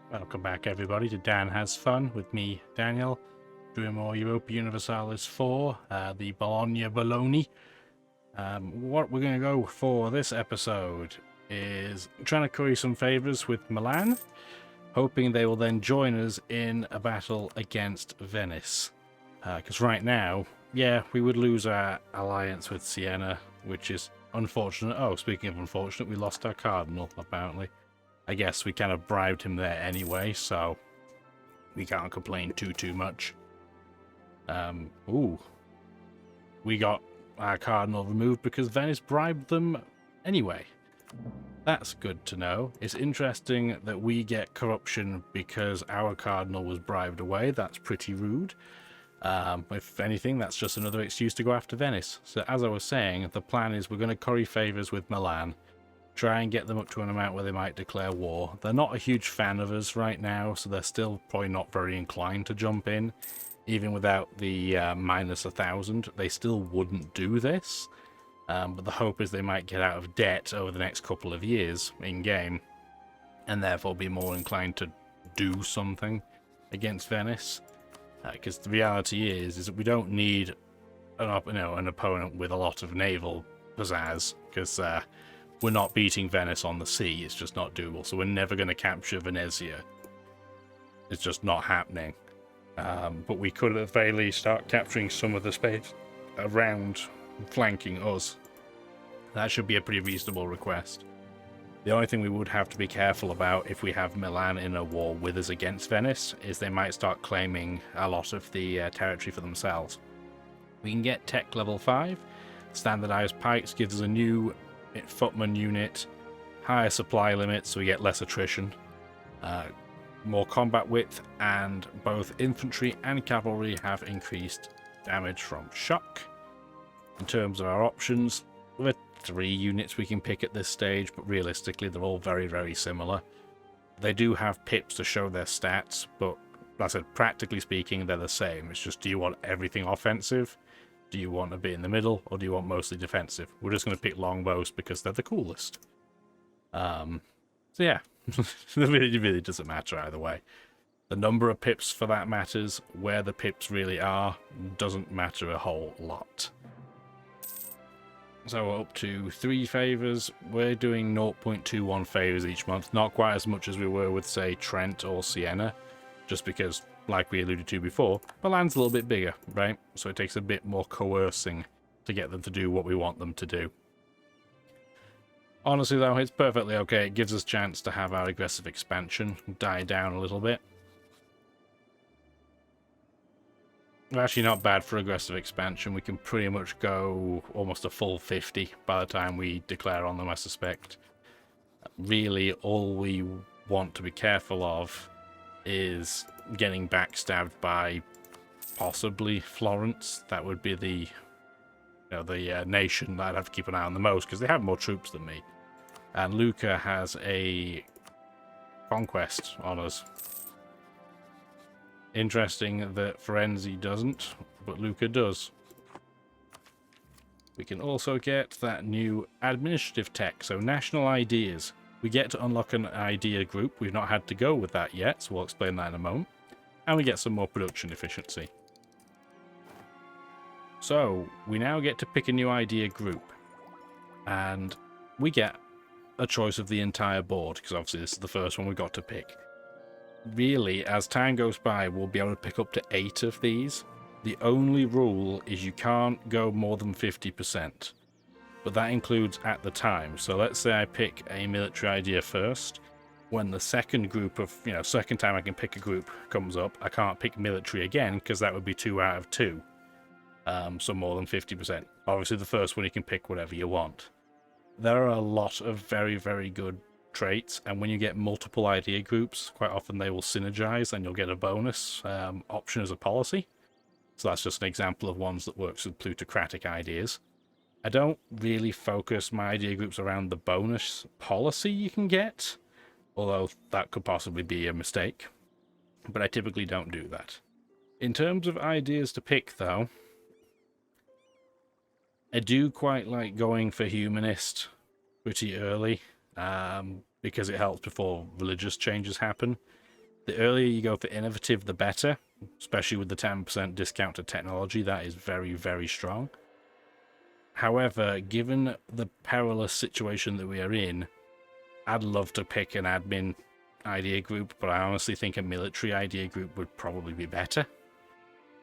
Welcome back, everybody, to Dan Has Fun with me, Daniel, doing more Europa Universalis 4, the Bologna Baloney. What we're going to go for this episode is trying to curry some favours with Milan, hoping they will then join us in a battle against Venice. Because right now, yeah, we would lose our alliance with Siena, which is unfortunate. Oh, speaking of unfortunate, we lost our cardinal, apparently. I guess we kind of bribed him there anyway, so we can't complain too much. We got our cardinal removed because Venice bribed them anyway. That's good to know. It's interesting that we get corruption because our cardinal was bribed away. That's pretty rude. If anything, that's just another excuse to go after Venice. So as I was saying, the plan is we're going to curry favours with Milan. Try and get them up to an amount where they might declare war. They're not a huge fan of us right now, so they're still probably not very inclined to jump in. Even without the minus 1,000, they still wouldn't do this. But the hope is they might get out of debt over the next couple of years in-game, and therefore be more inclined to do something against Venice. Because the reality is that we don't need an opponent with a lot of naval pizzazz, because we're not beating Venice on the sea. It's just not doable. So we're never going to capture Venezia. It's just not happening. But we could at the very least start capturing some of the space around flanking us. That should be a pretty reasonable request. The only thing we would have to be careful about if we have Milan in a war with us against Venice is they might start claiming a lot of the territory for themselves. We can get tech level 5. Standardized pikes gives us a new footman unit, higher supply limits so we get less attrition, more combat width, and both infantry and cavalry have increased damage from shock. In terms of our options, there are 3 units we can pick at this stage, but realistically they're all very similar. They do have pips to show their stats, but like I said, practically speaking they're the same. It's just, do you want everything offensive? Do you want a bit in the middle, or do you want mostly defensive? We're just going to pick longbows because they're the coolest. So yeah, it really doesn't matter either way. The number of pips for that matters. Where the pips really are doesn't matter a whole lot. So we're up to 3 favours. We're doing 0.21 favours each month. Not quite as much as we were with, say, Trent or Siena, just because, like we alluded to before, Milan's a little bit bigger, right? So it takes a bit more coercing to get them to do what we want them to do. Honestly, though, it's perfectly okay. It gives us a chance to have our aggressive expansion die down a little bit. We're actually not bad for aggressive expansion. We can pretty much go almost a full 50 by the time we declare on them, I suspect. Really, all we want to be careful of is getting backstabbed by possibly Florence. That would be the nation that I'd have to keep an eye on the most, because they have more troops than me. And Lucca has a conquest on us. Interesting that Firenze doesn't, but Lucca does. We can also get that new administrative tech, so national ideas. We get to unlock an idea group. We've not had to go with that yet, so we'll explain that in a moment. And we get some more production efficiency. So, we now get to pick a new idea group. And we get a choice of the entire board, because obviously this is the first one we got to pick. Really, as time goes by, we'll be able to pick up to 8 of these. The only rule is you can't go more than 50%. But that includes at the time. So let's say I pick a military idea first. When the second group of, second time I can pick a group comes up, I can't pick military again because that would be 2 out of 2. So more than 50%. Obviously the first one you can pick whatever you want. There are a lot of very good traits, and when you get multiple idea groups, quite often they will synergize and you'll get a bonus option as a policy. So that's just an example of ones that works with plutocratic ideas. I don't really focus my idea groups around the bonus policy you can get, although that could possibly be a mistake, but I typically don't do that. In terms of ideas to pick, though, I do quite like going for humanist pretty early, because it helps before religious changes happen. The earlier you go for innovative, the better, especially with the 10% discount to technology. That is very, very strong. However, given the perilous situation that we are in, I'd love to pick an admin idea group, but I honestly think a military idea group would probably be better.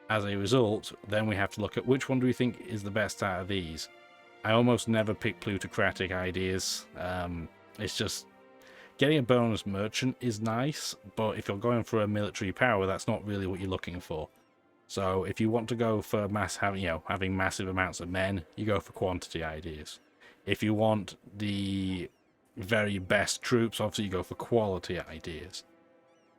As a result, then we have to look at which one do we think is the best out of these. I almost never pick plutocratic ideas. It's just getting a bonus merchant is nice, but if you're going for a military power, that's not really what you're looking for. So if you want to go for having massive amounts of men, you go for quantity ideas. If you want the very best troops, obviously you go for quality ideas.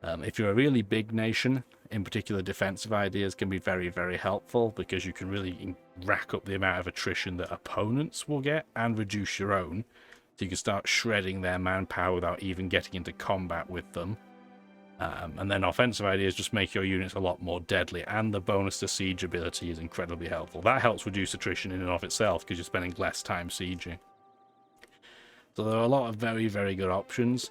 If you're a really big nation, in particular defensive ideas can be very, very helpful because you can really rack up the amount of attrition that opponents will get and reduce your own. So you can start shredding their manpower without even getting into combat with them. And then offensive ideas just make your units a lot more deadly, and the bonus to siege ability is incredibly helpful. That helps reduce attrition in and of itself because you're spending less time sieging. So there are a lot of very, very good options.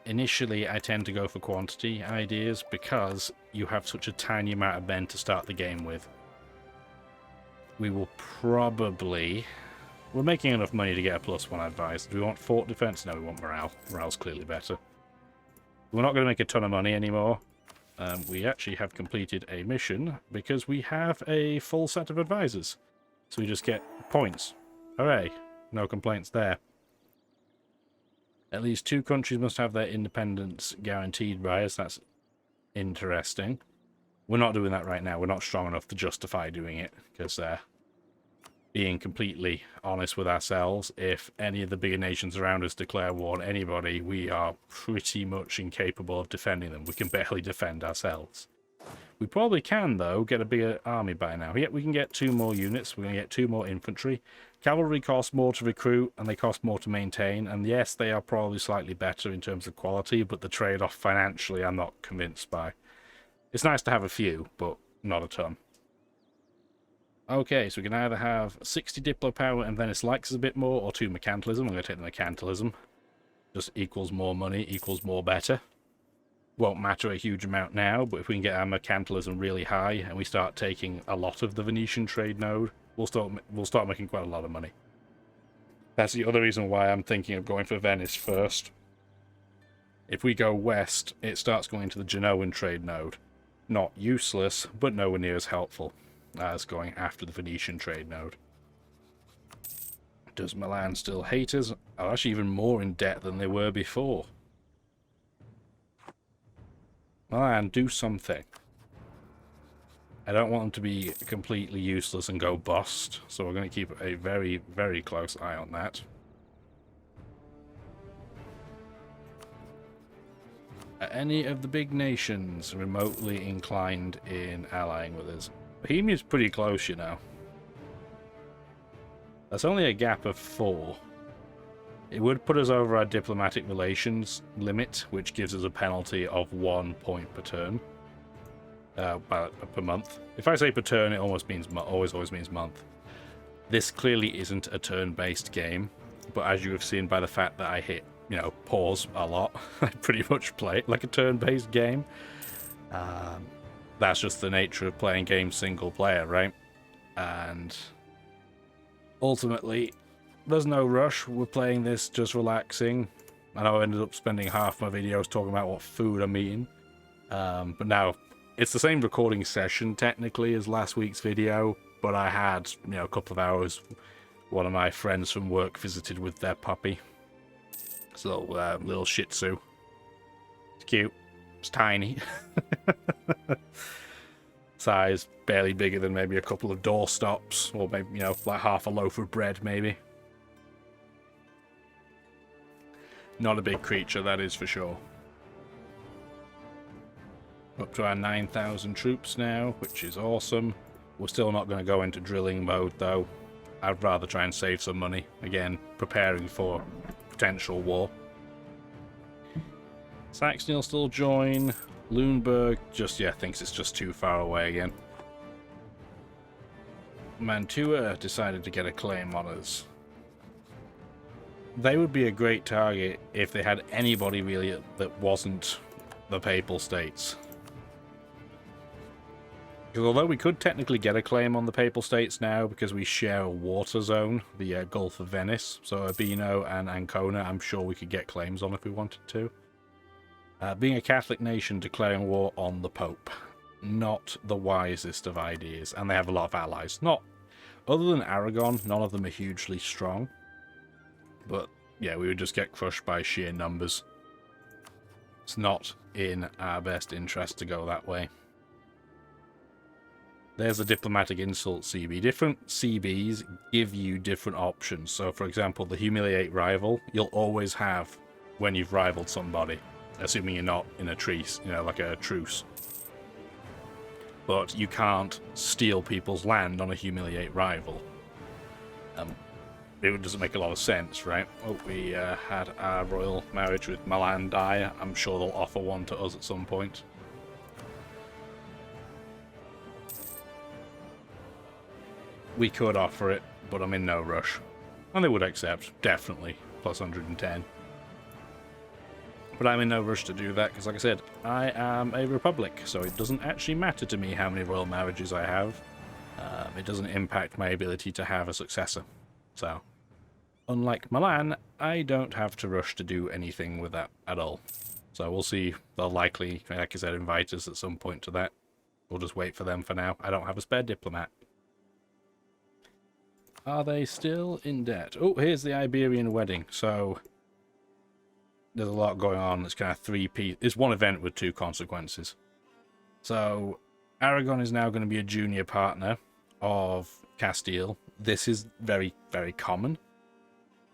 Initially, I tend to go for quantity ideas because you have such a tiny amount of men to start the game with. We will probably... We're making enough money to get a +1 advice. Do we want fort defense? No, we want morale. Morale's clearly better. We're not going to make a ton of money anymore. We actually have completed a mission because we have a full set of advisors. So we just get points. Hooray. No complaints there. At least 2 countries must have their independence guaranteed by us. That's interesting. We're not doing that right now. We're not strong enough to justify doing it because being completely honest with ourselves, if any of the bigger nations around us declare war on anybody, we are pretty much incapable of defending them. We can barely defend ourselves. We probably can, though, get a bigger army by now. Yep, we can get 2 more units. We're going to get 2 more infantry. Cavalry costs more to recruit, and they cost more to maintain. And yes, they are probably slightly better in terms of quality, but the trade-off financially I'm not convinced by. It's nice to have a few, but not a ton. Okay, so we can either have 60 Diplo power and Venice likes us a bit more, or 2 mercantilism. I'm going to take the mercantilism. Just equals more money, equals more better. Won't matter a huge amount now, but if we can get our mercantilism really high and we start taking a lot of the Venetian trade node, we'll start making quite a lot of money. That's the other reason why I'm thinking of going for Venice first. If we go west, it starts going to the Genoan trade node. Not useless, but nowhere near as helpful as going after the Venetian trade node. Does Milan still hate us? Are actually even more in debt than they were before. Milan, do something. I don't want them to be completely useless and go bust, so we're going to keep a very, very close eye on that. Are any of the big nations remotely inclined in allying with us? Bohemia's pretty close, you know. That's only a gap of 4. It would put us over our diplomatic relations limit, which gives us a penalty of 1 point per turn. Per month. If I say per turn, it almost means always means month. This clearly isn't a turn-based game, but as you have seen by the fact that I hit, pause a lot, I pretty much play it like a turn-based game. That's just the nature of playing games single player, right? And ultimately, there's no rush. We're playing this just relaxing. I know I ended up spending half my videos talking about what food I'm eating. But now, it's the same recording session, technically, as last week's video. But I had, a couple of hours. One of my friends from work visited with their puppy. It's a little Shih Tzu. It's cute. It's tiny. Size barely bigger than maybe a couple of doorstops. Or maybe, like half a loaf of bread, maybe. Not a big creature, that is for sure. Up to our 9,000 troops now, which is awesome. We're still not going to go into drilling mode, though. I'd rather try and save some money. Again, preparing for potential war. Saxony will still join. Lüneburg thinks it's just too far away again. Mantua decided to get a claim on us. They would be a great target if they had anybody really that wasn't the Papal States. Because although we could technically get a claim on the Papal States now because we share a water zone, the Gulf of Venice, so Urbino and Ancona, I'm sure we could get claims on if we wanted to. Being a Catholic nation declaring war on the Pope, not the wisest of ideas, and they have a lot of allies. Not other than Aragon, none of them are hugely strong, but yeah, we would just get crushed by sheer numbers. It's not in our best interest to go that way. There's a diplomatic insult CB. Different CBs give you different options. So, for example, the humiliate rival, you'll always have when you've rivaled somebody, assuming you're not in a truce, like a truce. But you can't steal people's land on a humiliate rival. It doesn't make a lot of sense, right? Oh, we had our royal marriage with Milan die. I'm sure they'll offer one to us at some point. We could offer it, but I'm in no rush. And they would accept, definitely, plus 110. But I'm in no rush to do that, because like I said, I am a republic, so it doesn't actually matter to me how many royal marriages I have. It doesn't impact my ability to have a successor. So, unlike Milan, I don't have to rush to do anything with that at all. So we'll see. They'll likely, like I said, invite us at some point to that. We'll just wait for them for now. I don't have a spare diplomat. Are they still in debt? Oh, here's the Iberian wedding. So, there's a lot going on. It's kind of it's one event with two consequences. So, Aragon is now going to be a junior partner of Castile. This is very, very common.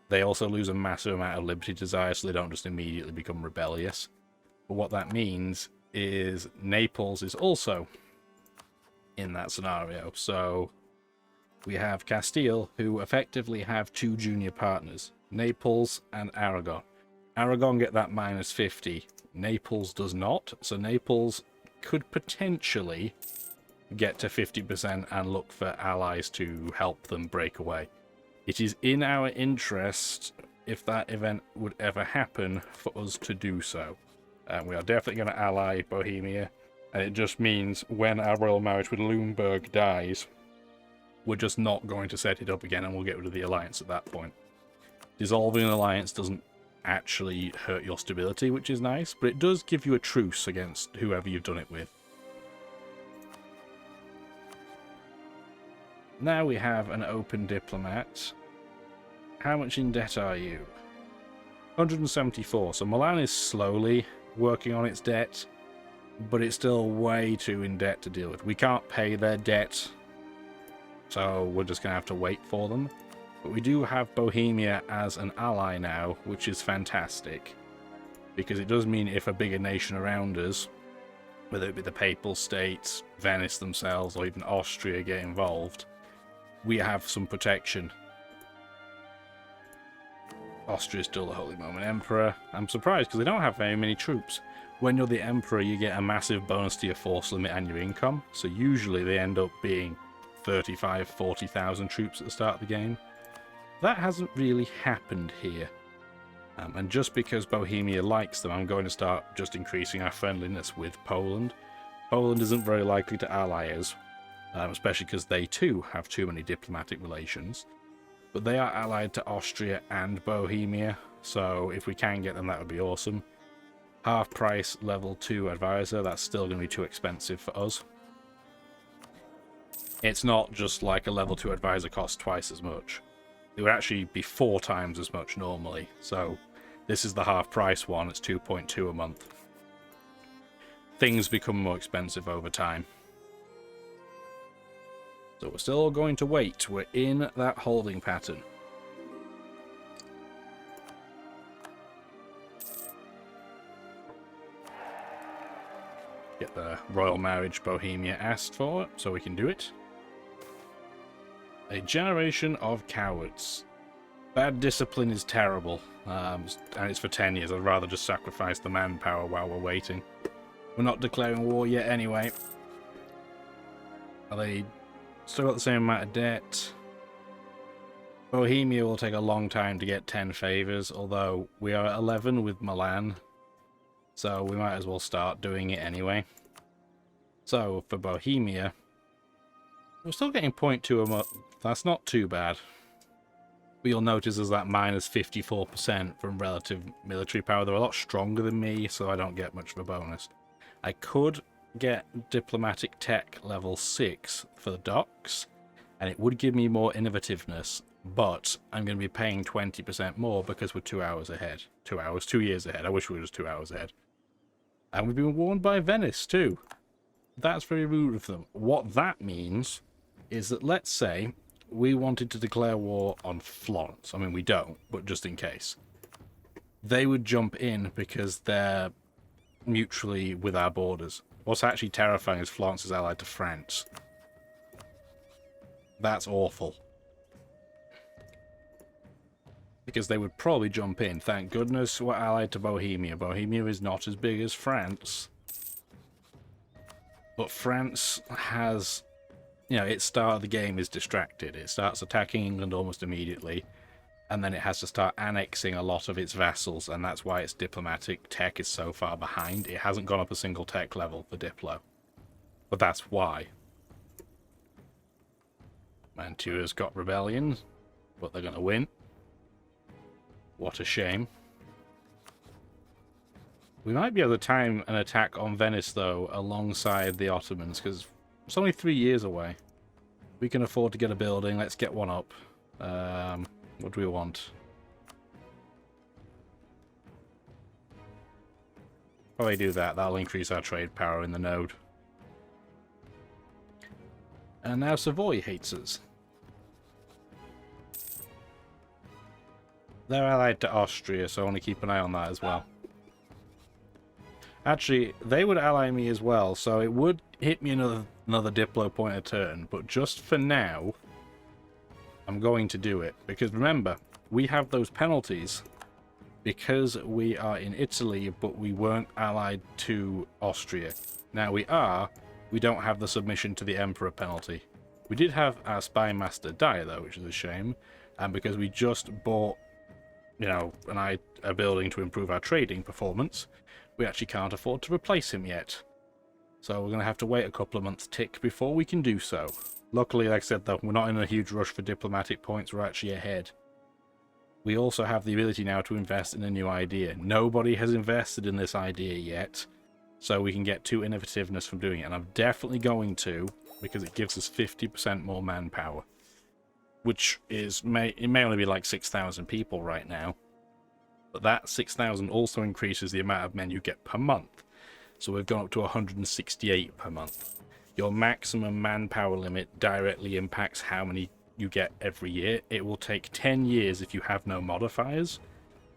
They also lose a massive amount of liberty desire, so they don't just immediately become rebellious. But what that means is Naples is also in that scenario. So we have Castile, who effectively have two junior partners, Naples and Aragon. Aragon get that minus 50. Naples does not, so Naples could potentially get to 50% and look for allies to help them break away. It is in our interest, if that event would ever happen, for us to do so. We are definitely going to ally Bohemia, and it just means when our royal marriage with Lumberg dies, we're just not going to set it up again, and we'll get rid of the alliance at that point. Dissolving an alliance doesn't actually hurt your stability, which is nice, but it does give you a truce against whoever you've done it with. Now we have an open diplomat. How much in debt are you? 174. So Milan is slowly working on its debt, but it's still way too in debt to deal with. We can't pay their debt, so we're just going to have to wait for them. But we do have Bohemia as an ally now, which is fantastic, because it does mean if a bigger nation around us, whether it be the Papal States, Venice themselves, or even Austria get involved, we have some protection. Austria is still the Holy Roman Emperor. I'm surprised because they don't have very many troops. When you're the Emperor, you get a massive bonus to your force limit and your income, so usually they end up being 35,000, 40,000 troops at the start of the game. That hasn't really happened here. And just because Bohemia likes them, I'm going to start just increasing our friendliness with Poland. Poland isn't very likely to ally us, especially because they too have too many diplomatic relations. But they are allied to Austria and Bohemia, so if we can get them, that would be awesome. Half price level 2 advisor, that's still going to be too expensive for us. It's not just like a level 2 advisor costs twice as much. It would actually be 4 times as much normally, so this is the half price one, it's 2.2 a month. Things become more expensive over time. So we're still going to wait. We're in that holding pattern. Get the royal marriage Bohemia asked for, so we can do it. A generation of cowards. Bad discipline is terrible, and it's for 10 years. I'd rather just sacrifice the manpower while we're waiting. We're not declaring war yet anyway. Are they still got the same amount of debt? Bohemia will take a long time to get 10 favours, although we are at 11 with Milan. So we might as well start doing it anyway. So for Bohemia, we're still getting 0.2 a month. That's not too bad. But you'll notice there's that minus 54% from relative military power. They're a lot stronger than me, so I don't get much of a bonus. I could get diplomatic tech level 6 for the docks, and it would give me more innovativeness, but I'm going to be paying 20% more because we're 2 hours ahead. 2 hours, 2 years ahead. I wish we were just 2 hours ahead. And we've been warned by Venice too. That's very rude of them. What that means is that, let's say we wanted to declare war on Florence. I mean, we don't, but just in case. They would jump in because they're mutually with our borders. What's actually terrifying is Florence is allied to France. That's awful. Because they would probably jump in. Thank goodness we're allied to Bohemia. Bohemia is not as big as France. But France has, you know, its start of the game is distracted. It starts attacking England almost immediately. And then it has to start annexing a lot of its vassals. And that's why its diplomatic tech is so far behind. It hasn't gone up a single tech level for Diplo. But that's why. Mantua's got rebellions, but they're going to win. What a shame. We might be able to time an attack on Venice, though, alongside the Ottomans, because it's only 3 years away. We can afford to get a building. Let's get one up. What do we want? Probably do that. That'll increase our trade power in the node. And now Savoy hates us. They're allied to Austria, so I want to keep an eye on that as well. Actually, they would ally me as well, so it would hit me another Diplo point a turn, but just for now, I'm going to do it. Because remember, we have those penalties because we are in Italy, but we weren't allied to Austria. Now we are, we don't have the submission to the Emperor penalty. We did have our spy master die, though, which is a shame, and because we just bought, you know, a building to improve our trading performance, we actually can't afford to replace him yet. So we're going to have to wait a couple of months tick before we can do so. Luckily, like I said, though, we're not in a huge rush for diplomatic points. We're actually ahead. We also have the ability now to invest in a new idea. Nobody has invested in this idea yet, so we can get 2 innovativeness from doing it. And I'm definitely going to, because it gives us 50% more manpower. Which is, it may only be like 6,000 people right now. But that 6,000 also increases the amount of men you get per month. So we've gone up to 168 per month. Your maximum manpower limit directly impacts how many you get every year. It will take 10 years if you have no modifiers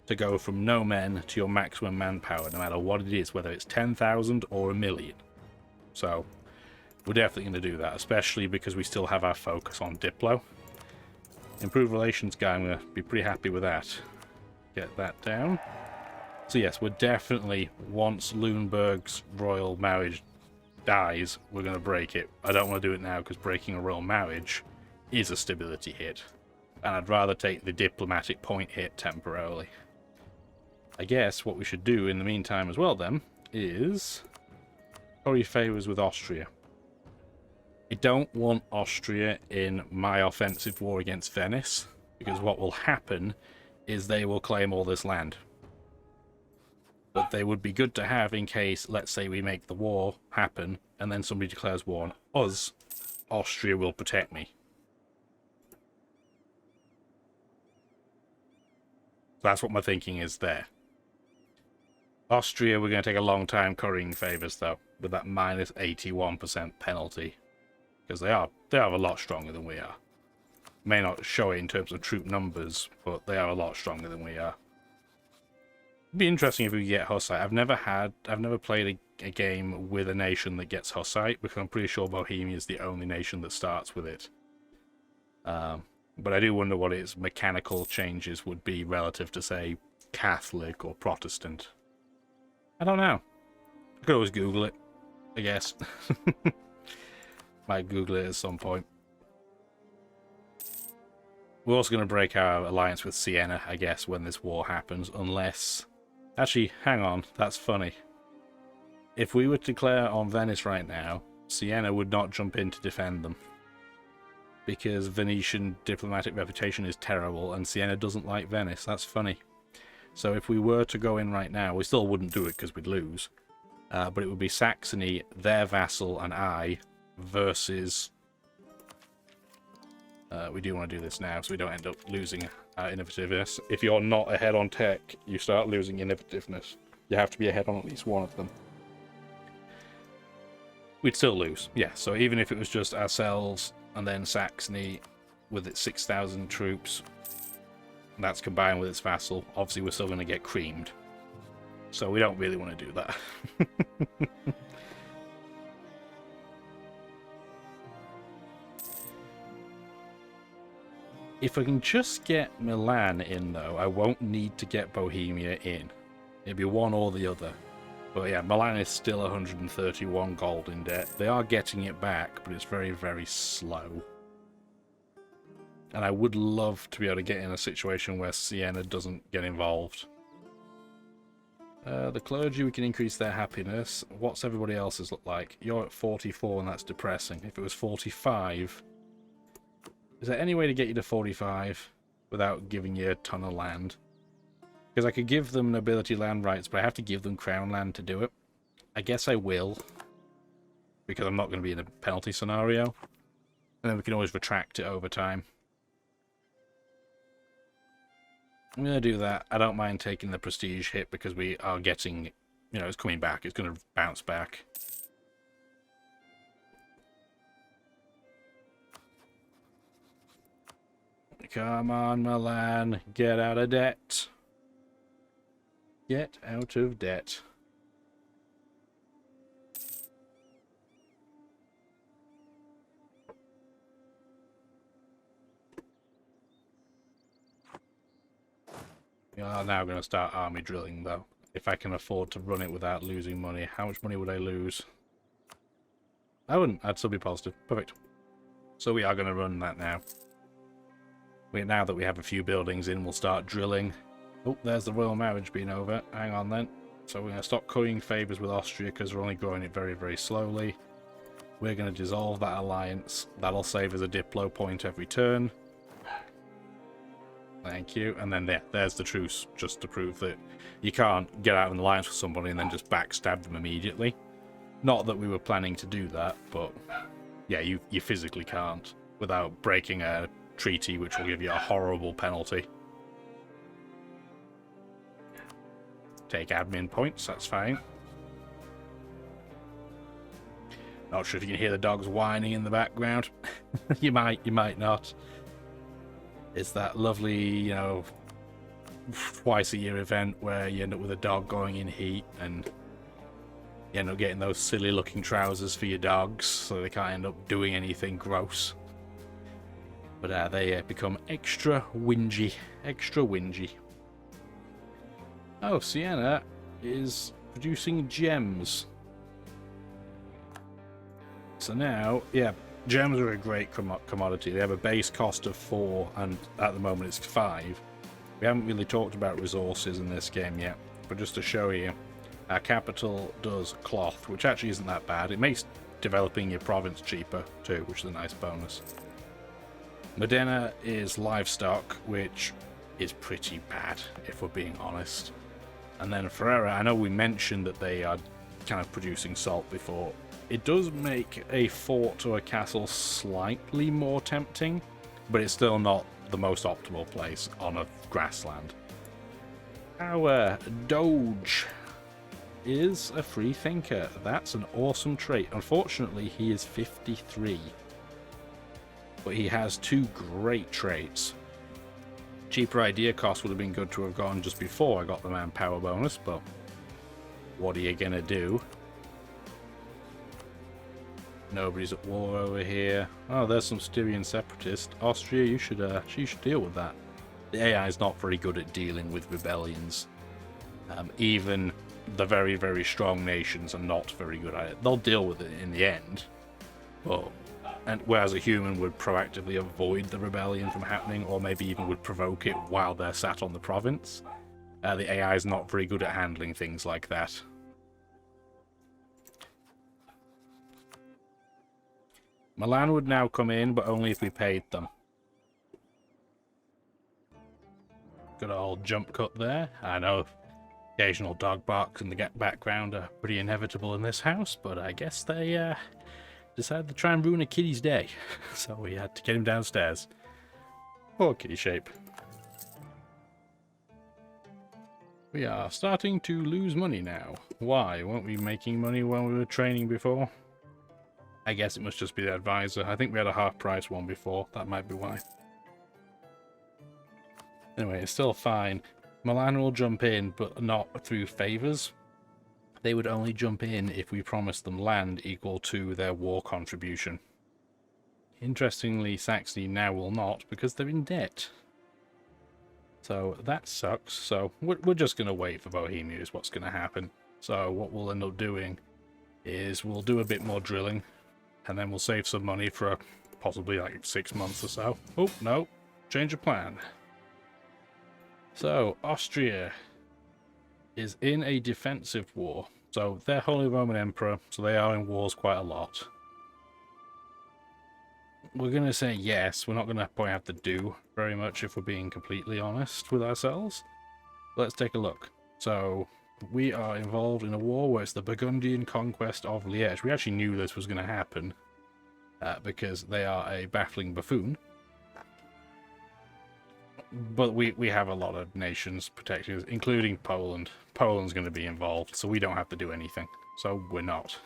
to go from no men to your maximum manpower, no matter what it is, whether it's 10,000 or 1,000,000. So we're definitely going to do that, especially because we still have our focus on Diplo. Improved relations guy, I'm going to be pretty happy with that. Get that down. So yes, we're definitely, once Lüneburg's royal marriage dies, we're going to break it. I don't want to do it now because breaking a royal marriage is a stability hit. And I'd rather take the diplomatic point hit temporarily. I guess what we should do in the meantime as well then is curry favours with Austria. I don't want Austria in my offensive war against Venice, because what will happen is they will claim all this land. But they would be good to have in case, let's say we make the war happen, and then somebody declares war on us, Austria will protect me. That's what my thinking is there. Austria, we're going to take a long time currying favours, though, with that minus 81% penalty. Because they are a lot stronger than we are. May not show it in terms of troop numbers, but they are a lot stronger than we are. It'd be interesting if we get Hussite. I've never played a game with a nation that gets Hussite, because I'm pretty sure Bohemia is the only nation that starts with it. But I do wonder what its mechanical changes would be relative to, say, Catholic or Protestant. I don't know. I could always Google it, I guess. Might Google it at some point. We're also going to break our alliance with Siena, I guess, when this war happens, unless... Actually, hang on, that's funny. if we were to declare on Venice right now, Siena would not jump in to defend them. Because Venetian diplomatic reputation is terrible, and Siena doesn't like Venice. That's funny. So if we were to go in right now, we still wouldn't do it because we'd lose. But it would be Saxony, their vassal, and I, versus... we do want to do this now, so we don't end up losing innovativeness. If you're not ahead on tech, you start losing innovativeness. You have to be ahead on at least one of them. We'd still lose, yeah. So even if it was just ourselves and then Saxony with its 6,000 troops, that's combined with its vassal, obviously we're still going to get creamed. So we don't really want to do that. If I can just get Milan in, though, I won't need to get Bohemia in. It'd be one or the other. But yeah, Milan is still 131 gold in debt. They are getting it back, but it's very, very slow. And I would love to be able to get in a situation where Siena doesn't get involved. The clergy, we can increase their happiness. What's everybody else's look like? You're at 44, and that's depressing. If it was 45... Is there any way to get you to 45 without giving you a ton of land? Because I could give them nobility land rights, but I have to give them crown land to do it. I guess I will. Because I'm not going to be in a penalty scenario. And then we can always retract it over time. I'm going to do that. I don't mind taking the prestige hit because we are getting... You know, it's coming back. It's going to bounce back. Come on, Milan. Get out of debt. Get out of debt. We are now going to start army drilling, though. If I can afford to run it without losing money. How much money would I lose? I wouldn't. I'd still be positive. Perfect. So we are going to run that now. Now that we have a few buildings in, we'll start drilling. Oh, there's the royal marriage being over. Hang on then. So we're going to stop currying favours with Austria because we're only growing it very, very slowly. We're going to dissolve that alliance. That'll save us a diplo point every turn. Thank you. And then there's the truce, just to prove that you can't get out of an alliance with somebody and then just backstab them immediately. Not that we were planning to do that, but yeah, you physically can't without breaking a treaty, which will give you a horrible penalty. Take admin points, that's fine. Not sure if you can hear the dogs whining in the background. You might not. It's that lovely, you know, twice a year event where you end up with a dog going in heat and you end up getting those silly looking trousers for your dogs so they can't end up doing anything gross. But they become extra whingy. Extra whingy. Oh, Siena is producing gems. So now, yeah, gems are a great commodity. They have a base cost of 4, and at the moment it's 5. We haven't really talked about resources in this game yet, but just to show you, our capital does cloth, which actually isn't that bad. It makes developing your province cheaper too, which is a nice bonus. Modena is livestock, which is pretty bad, if we're being honest. And then Ferrara, I know we mentioned that they are kind of producing salt before. It does make a fort or a castle slightly more tempting, but it's still not the most optimal place on a grassland. Our Doge is a free thinker. That's an awesome trait. Unfortunately, he is 53. But he has 2 great traits. Cheaper idea cost would have been good to have gone just before I got the manpower bonus, but what are you gonna do? Nobody's at war over here. Oh, there's some Styrian separatists. Austria, you should deal with that. The AI is not very good at dealing with rebellions. Even the very, very strong nations are not very good at it. They'll deal with it in the end, but whereas a human would proactively avoid the rebellion from happening, or maybe even would provoke it while they're sat on the province, the AI is not very good at handling things like that. Milan would now come in, but only if we paid them. Good old jump cut there. I know occasional dog barks in the background are pretty inevitable in this house, but I guess they decided to try and ruin a kitty's day. So we had to get him downstairs. Poor kitty shape. We are starting to lose money now. Why? Weren't we making money when we were training before? I guess it must just be the advisor. I think we had a half-price one before. That might be why. Anyway, it's still fine. Milan will jump in, but not through favours. They would only jump in if we promised them land equal to their war contribution. Interestingly, Saxony now will not, because they're in debt. So that sucks. So we're just going to wait for Bohemia is what's going to happen. So what we'll end up doing is we'll do a bit more drilling, and then we'll save some money for possibly like 6 months or so. Oh, no. Change of plan. So, Austria is in a defensive war. So, they're Holy Roman Emperor, so they are in wars quite a lot. We're going to say yes. We're not going to probably have to do very much if we're being completely honest with ourselves. Let's take a look. So, we are involved in a war where it's the Burgundian conquest of Liège. We actually knew this was going to happen because they are a baffling buffoon. But we have a lot of nations protecting us, including Poland. Poland's going to be involved, so we don't have to do anything. So we're not.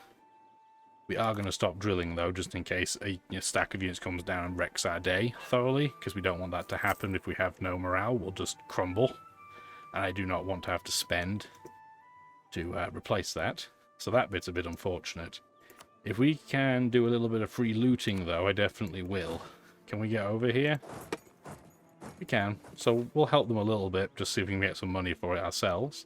We are going to stop drilling, though, just in case a stack of units comes down and wrecks our day thoroughly, because we don't want that to happen. If we have no morale, we'll just crumble. And I do not want to have to spend to replace that. So that bit's a bit unfortunate. If we can do a little bit of free looting, though, I definitely will. Can we get over here? We can, so we'll help them a little bit, just see if we can get some money for it ourselves.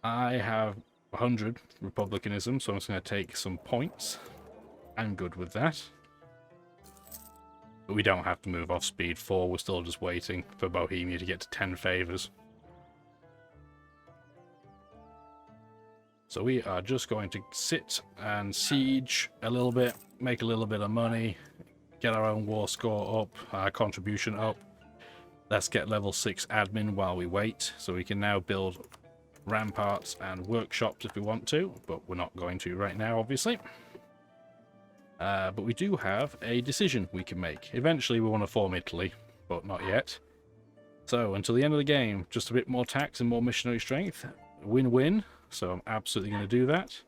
I have 100 republicanism, so I'm just going to take some points. I'm good with that. But we don't have to move off speed 4, we're still just waiting for Bohemia to get to 10 favours. So we are just going to sit and siege a little bit, make a little bit of money, get our own war score up, our contribution up. Let's get level 6 admin while we wait, so we can now build ramparts and workshops if we want to, but we're not going to right now, obviously. But we do have a decision we can make. Eventually we want to form Italy, but not yet. So until the end of the game, just a bit more tax and more missionary strength. Win-win, so I'm absolutely going to do that.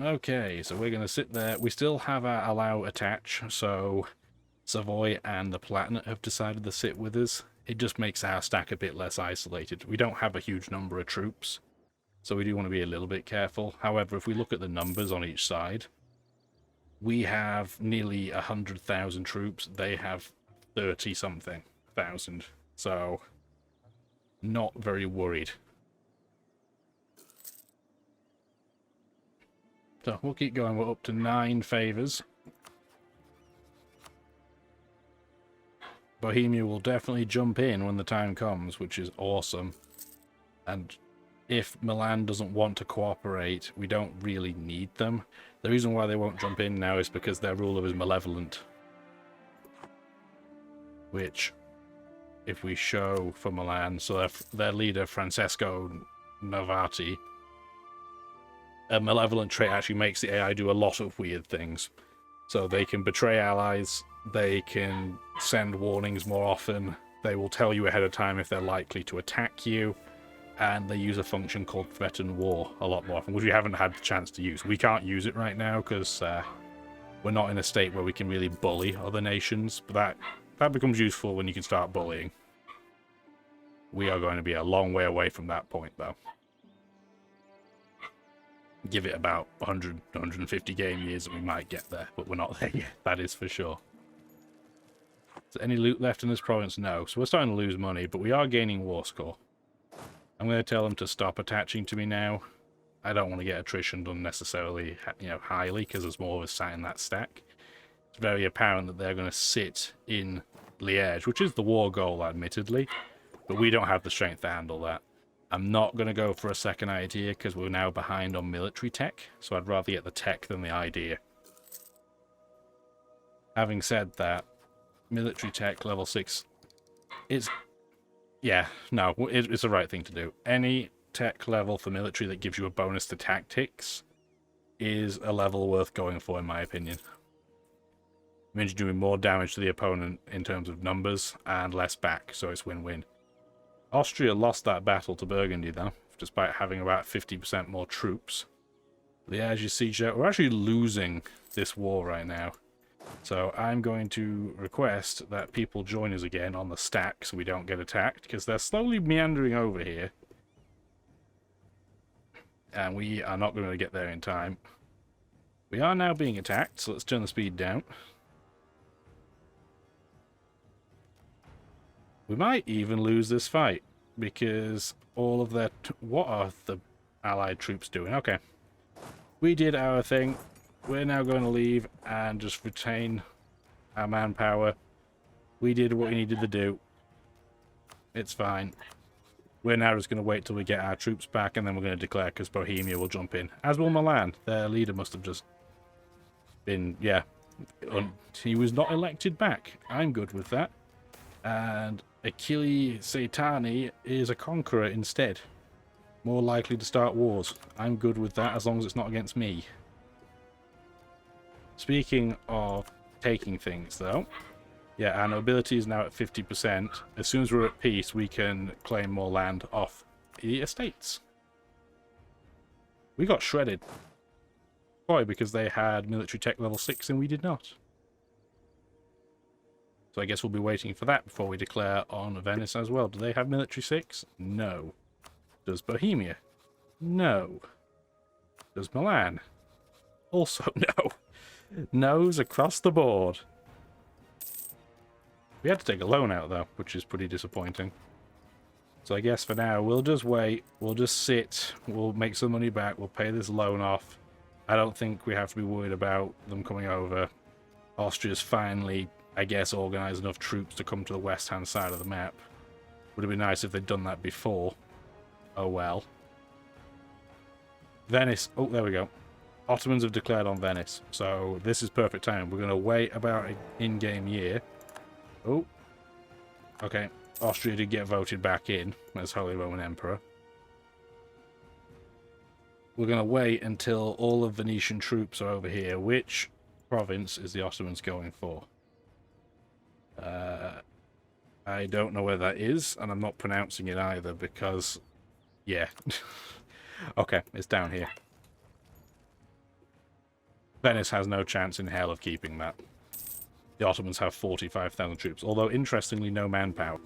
Okay, so we're going to sit there. We still have our allow attach, so Savoy and the Palatinate have decided to sit with us. It just makes our stack a bit less isolated. We don't have a huge number of troops, so we do want to be a little bit careful. However, if we look at the numbers on each side, we have nearly 100,000 troops. They have 30-something thousand, so not very worried. So we'll keep going. We're up to 9 favours. Bohemia will definitely jump in when the time comes, which is awesome. And if Milan doesn't want to cooperate, we don't really need them. The reason why they won't jump in now is because their ruler is malevolent. Which, if we show for Milan, so their leader, Francesco Novati, a malevolent trait actually makes the AI do a lot of weird things. So they can betray allies, they can send warnings more often, they will tell you ahead of time if they're likely to attack you, and they use a function called threaten war a lot more often, which we haven't had the chance to use. We can't use it right now because we're not in a state where we can really bully other nations, but that becomes useful when you can start bullying. We are going to be a long way away from that point, though. Give it about 100, 150 game years and we might get there, but we're not there yet, that is for sure. Is there any loot left in this province? No. So we're starting to lose money, but we are gaining war score. I'm going to tell them to stop attaching to me now. I don't want to get attrition done necessarily, highly, because there's more of us sat in that stack. It's very apparent that they're going to sit in Liège, which is the war goal, admittedly, but we don't have the strength to handle that. I'm not going to go for a second idea because we're now behind on military tech, so I'd rather get the tech than the idea. Having said that, military tech level 6 is... Yeah, no, it's the right thing to do. Any tech level for military that gives you a bonus to tactics is a level worth going for, in my opinion. It means you're doing more damage to the opponent in terms of numbers and less back, so it's win-win. Austria lost that battle to Burgundy, though, despite having about 50% more troops. Liège siege, we're actually losing this war right now. So I'm going to request that people join us again on the stack so we don't get attacked, because they're slowly meandering over here. And we are not going to get there in time. We are now being attacked, so let's turn the speed down. We might even lose this fight, because all of their... What are the allied troops doing? Okay. We did our thing. We're now going to leave and just retain our manpower. We did what we needed to do. It's fine. We're now just going to wait till we get our troops back, and then we're going to declare, because Bohemia will jump in. As will Milan. Their leader must have just been, yeah. He was not elected back. I'm good with that. And Achille Seitani is a conqueror instead. More likely to start wars. I'm good with that, as long as it's not against me. Speaking of taking things, though, yeah, our nobility is now at 50%. As soon as we're at peace, we can claim more land off the estates. We got shredded. Why? Because they had military tech level 6 and we did not. So I guess we'll be waiting for that before we declare on Venice as well. Do they have military 6? No. Does Bohemia? No. Does Milan? Also no. No's across the board. We had to take a loan out, though, which is pretty disappointing. So I guess for now, we'll just wait. We'll just sit. We'll make some money back. We'll pay this loan off. I don't think we have to be worried about them coming over. Austria's finally, I guess, organised enough troops to come to the west-hand side of the map. Would have been nice if they'd done that before. Oh well. Venice. Oh, there we go. Ottomans have declared on Venice, so this is perfect time. We're going to wait about an in-game year. Oh. Okay. Austria did get voted back in as Holy Roman Emperor. We're going to wait until all of Venetian troops are over here. Which province is the Ottomans going for? I don't know where that is, and I'm not pronouncing it either because... Yeah. Okay, it's down here. Venice has no chance in hell of keeping that. The Ottomans have 45,000 troops, although interestingly no manpower.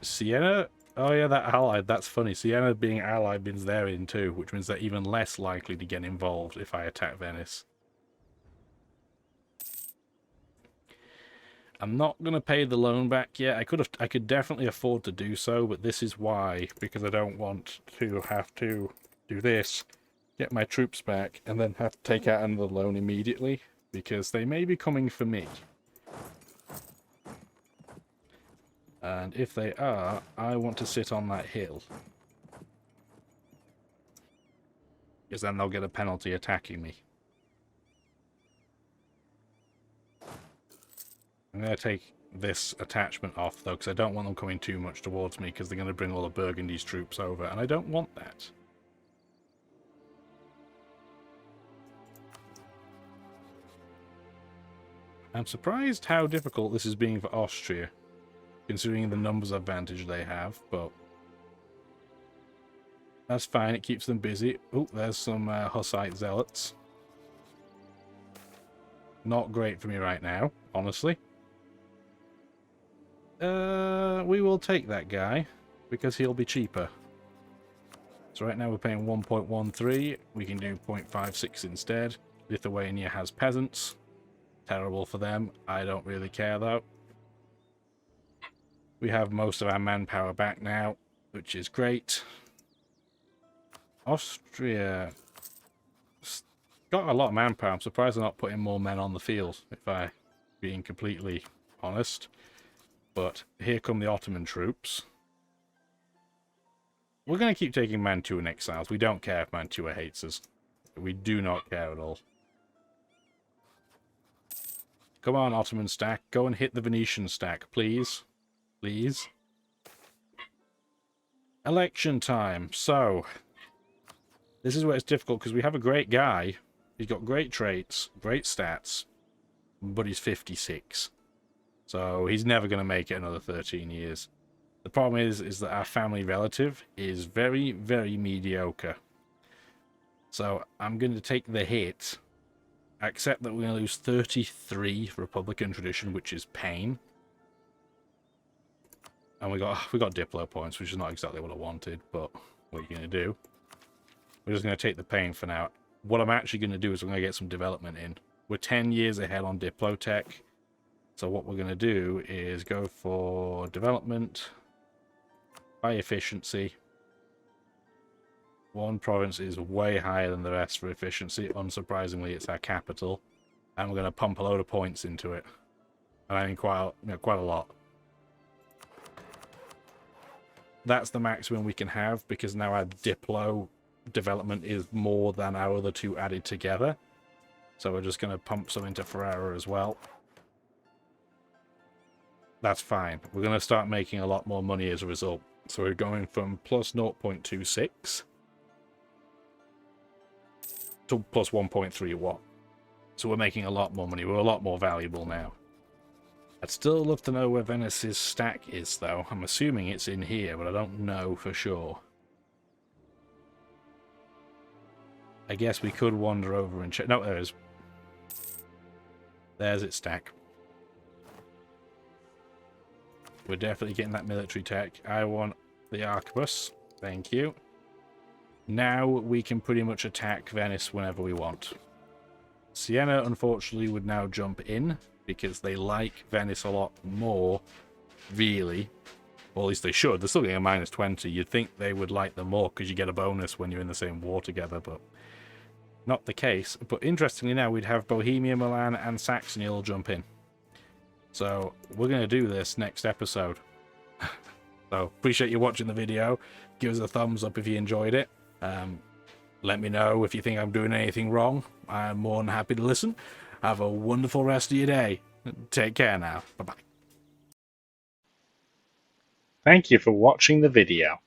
Siena? Oh yeah, that allied, that's funny. Siena being allied means they're in too, which means they're even less likely to get involved if I attack Venice. I'm not going to pay the loan back yet. I could definitely afford to do so, but this is why, because I don't want to have to do this, get my troops back, and then have to take out another loan immediately, because they may be coming for me. And if they are, I want to sit on that hill. Because then they'll get a penalty attacking me. I'm going to take this attachment off, though, because I don't want them coming too much towards me, because they're going to bring all of Burgundy's troops over, and I don't want that. I'm surprised how difficult this is being for Austria, considering the numbers advantage they have, but that's fine, it keeps them busy. Oh, there's some Hussite zealots. Not great for me right now, honestly. We will take that guy, because he'll be cheaper. So right now we're paying 1.13, we can do 0.56 instead. Lithuania has peasants. Terrible for them, I don't really care though. We have most of our manpower back now, which is great. Austria got a lot of manpower. I'm surprised they're not putting more men on the field, if I'm being completely honest. But here come the Ottoman troops. We're going to keep taking Mantuan exiles. We don't care if Mantua hates us. We do not care at all. Come on, Ottoman stack. Go and hit the Venetian stack, please. Please. Election time. So, this is where it's difficult, because we have a great guy. He's got great traits, great stats, but he's 56. So, he's never going to make it another 13 years. The problem is that our family relative is very, very mediocre. So, I'm going to take the hit. Accept that we're going to lose 33 Republican tradition, which is pain. And we got Diplo points, which is not exactly what I wanted, but what are you going to do? We're just going to take the pain for now. What I'm actually going to do is I'm going to get some development in. We're 10 years ahead on Diplo tech. So what we're going to do is go for development by efficiency. One province is way higher than the rest for efficiency. Unsurprisingly, it's our capital. And we're going to pump a load of points into it. And I mean quite a lot. That's the maximum we can have, because now our Diplo development is more than our other two added together. So we're just going to pump some into Ferrara as well. That's fine. We're going to start making a lot more money as a result. So we're going from plus 0.26 to plus 1.31. So we're making a lot more money. We're a lot more valuable now. I'd still love to know where Venice's stack is, though. I'm assuming it's in here, but I don't know for sure. I guess we could wander over and check. No, there is. There's its stack. We're definitely getting that military tech. I want the arquebus. Thank you. Now we can pretty much attack Venice whenever we want. Siena, unfortunately, would now jump in, because they like Venice a lot more, really. Or at least they should. They're still getting a minus 20. You'd think they would like them more, because you get a bonus when you're in the same war together, but not the case. But interestingly now, we'd have Bohemia, Milan, and Saxony all jump in. So we're going to do this next episode. So appreciate you watching the video. Give us a thumbs up if you enjoyed it. Let me know if you think I'm doing anything wrong. I'm more than happy to listen. Have a wonderful rest of your day. Take care now. Bye-bye. Thank you for watching the video.